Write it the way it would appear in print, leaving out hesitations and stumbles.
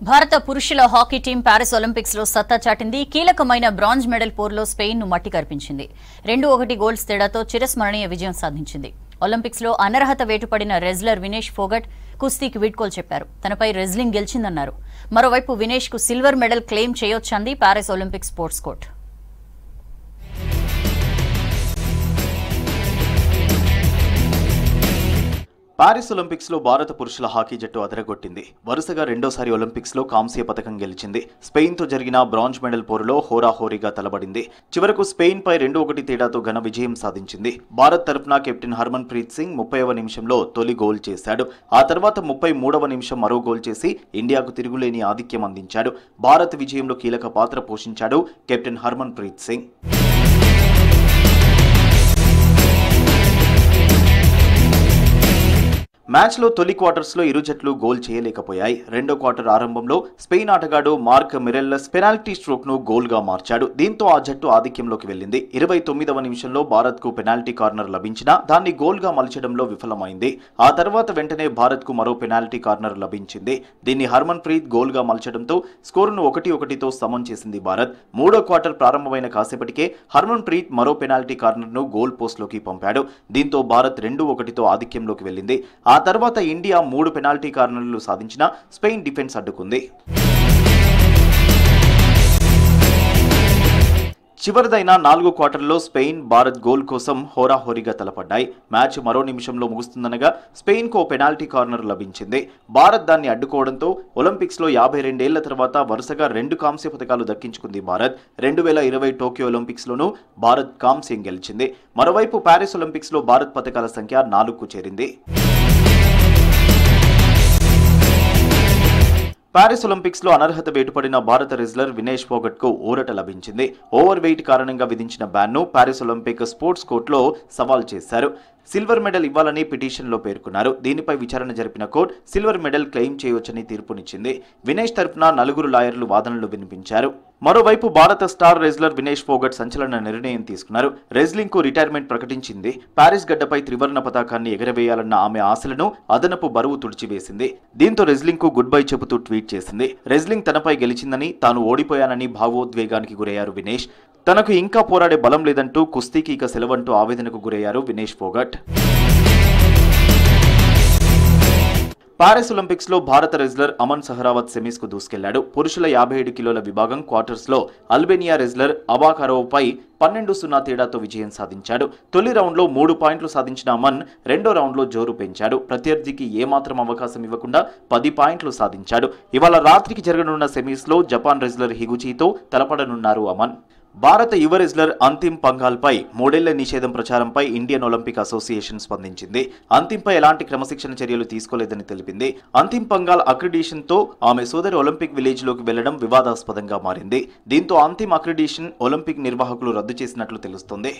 భారత పురుషుల hockey team Paris Olympics లో సత్తా చాటింది. కీలకమైన బ్రాంజ్ మెడల్ పోరులో స్పెయిన్ ను మట్టి కర్పించింది. 2-1 గోల్స్ తేడాతో చిరస్మరణీయ విజయం సాధించింది. ఒలింపిక్స్ లో అనర్హత వేటుపడిన రెజ్లర్ వినేష్ ఫోగట్ కుస్తీకి వీడ్కోలు చెప్పారు. తనపై రెజ్లింగ్ గెలిచిందన్నారు. మరోవైపు వినేష్ కు సిల్వర్ మెడల్ క్లెయిమ్ చేయొచ్చంది Paris Olympic sports court. Paris Olympics లో భారత పురుషుల హాకీ జట్టు అదరగొట్టింది. వరుసగా రెండోసారి ఒలింపిక్స్ లో కాంస్య పతకం గెలిచింది. స్పెయిన్ తో జరిగిన బ్రాంజ్ మెడల్ పోరులో హోరాహోరీగా తలబడింది. చివరకు స్పెయిన్ పై 2-1 తేడాతో ఘన విజయం సాధించింది. భారత్ తరఫున కెప్టెన్ హర్మన్ ప్రీత్ సింగ్ 30వ నిమిషంలో తొలి గోల్ చేశాడు. ఆ తర్వాత 33వ నిమిషం మరో గోల్ చేసి ఇండియాకు తిరుగులేని ఆధిక్యం అందించాడు. భారత్ విజయంలో కీలక పాత్ర పోషించాడు కెప్టెన్ హర్మన్ ప్రీత్ సింగ్. మ్యాచ్లో తొలి క్వార్టర్స్లో ఇరు జట్లు గోల్ చేయలేకపోయాయి. రెండో క్వార్టర్ ఆరంభంలో స్పెయిన్ ఆటగాడు మార్క్ మిరెల్లస్ పెనాల్టీ స్ట్రోక్ను గోల్గా మార్చాడు. దీంతో ఆ జట్టు ఆధిక్యంలోకి వెళ్లింది. 29వ నిమిషంలో భారత్కు పెనాల్టీ కార్నర్ లభించినా దాన్ని గోల్గా మలచడంలో విఫలమైంది. ఆ తర్వాత వెంటనే భారత్కు మరో పెనాల్టీ కార్నర్ లభించింది. దీన్ని హర్మన్ ప్రీత్ గోల్గా మలచడంతో స్కోరును 1-1తో సమం చేసింది భారత్. మూడో క్వార్టర్ ప్రారంభమైన కాసేపటికే హర్మన్ ప్రీత్ మరో పెనాల్టీ కార్నర్ను గోల్ పోస్ట్లోకి పంపాడు. దీంతో భారత్ 2-1తో ఆధిక్యంలోకి వెళ్లింది. ఆ తర్వాత ఇండియా 3 పెనాల్టీ కార్నర్లు సాధించిన స్పెయిన్ డిఫెన్స్ అడ్డుకుంది. చివరిదైన 4 క్వార్టర్లో స్పెయిన్ భారత్ గోల్ కోసం హోరాహోరీగా తలపడ్డాయి. మ్యాచ్ మరో నిమిషంలో ముగుస్తుందనగా స్పెయిన్కు ఓ పెనాల్టీ కార్నర్ లభించింది. భారత్ దాన్ని అడ్డుకోవడంతో ఒలింపిక్స్లో 52 ఏళ్ల తర్వాత వరుసగా 2 కాంస్య పతకాలు దక్కించుకుంది భారత్. 2020 టోక్యో ఒలింపిక్స్లోనూ భారత్ కాంస్యం గెలిచింది. మరోవైపు పారిస్ ఒలింపిక్స్లో భారత్ పతకాల సంఖ్య 4కు చేరింది. పారిస్ ఒలింపిక్స్ లో అనర్హత వేటుపడిన భారత రెజ్లర్ వినేష్ ఫోగట్ కు ఊరట లభించింది. ఓవర్ వెయిట్ కారణంగా విధించిన బ్యాన్ ను పారిస్ ఒలింపిక్ స్పోర్ట్స్ కోర్టులో సవాల్ చేశారు. సిల్వర్ మెడల్ ఇవ్వాలని పిటిషన్లో పేర్కొన్నారు. దీనిపై విచారణ జరిపిన కోర్టు సిల్వర్ మెడల్ క్లెయిమ్ చేయవచ్చని తీర్పునిచ్చింది. వినేష్ తరఫున 4 లాయర్లు వాదనలు వినిపించారు. మరోవైపు భారత స్టార్ రెజ్లర్ వినేష్ ఫోగట్ సంచలన నిర్ణయం తీసుకున్నారు. రెజ్లింగ్ కు రిటైర్మెంట్ ప్రకటించింది. పారిస్ గడ్డపై త్రివర్ణ పతాకాన్ని ఎగరవేయాలన్న ఆమె ఆశలను అదనపు బరువు తుడిచివేసింది. దీంతో రెజ్లింగ్ కు గుడ్ బై చెబుతూ ట్వీట్ చేసింది. రెజ్లింగ్ తనపై గెలిచిందని, తాను ఓడిపోయానని భావోద్వేగానికి గురయ్యారు వినేష్. తనకు ఇంకా పోరాడే బలం లేదంటూ కుస్తీకి ఇక సెలవంటూ ఆవేదనకు గురయ్యారు వినేష్ ఫోగట్. పారిస్ ఒలింపిక్స్ లో భారత రెజ్లర్ అమన్ సహరావత్ సెమీస్ కు దూసుకెళ్లాడు. పురుషుల 57 కిలోల విభాగం క్వార్టర్స్ లో అల్బేనియా రెజ్లర్ అబాకారోవ్ పై 12-0 తేడాతో విజయం సాధించాడు. తొలి రౌండ్లో 3 పాయింట్లు సాధించిన అమన్ రెండో రౌండ్లో జోరు పెంచాడు. ప్రత్యర్థికి ఏమాత్రం అవకాశం ఇవ్వకుండా 10 పాయింట్లు సాధించాడు. ఇవాళ రాత్రికి జరగనున్న సెమీస్ లో జపాన్ రెజ్లర్ హిగుచితో తలపడనున్నారు అమన్. భారత యువ రెజ్లర్ అంతిమ్ పంఘాల్ పై 3 ఏళ్ల నిషేధం ప్రచారంపై ఇండియన్ ఒలింపిక్ అసోసియేషన్ స్పందించింది. అంతింపై ఎలాంటి క్రమశిక్షణ చర్యలు తీసుకోలేదని తెలిపింది. అంతిమ్ పంఘాల్ అక్రిడిషన్ తో ఆమె సోదరి ఒలింపిక్ విలేజ్ లోకి వెళ్లడం వివాదాస్పదంగా మారింది. దీంతో అంతిమ్ అక్రిడిషన్ ఒలింపిక్ నిర్వాహకులు రద్దు చేసినట్లు తెలుస్తోంది.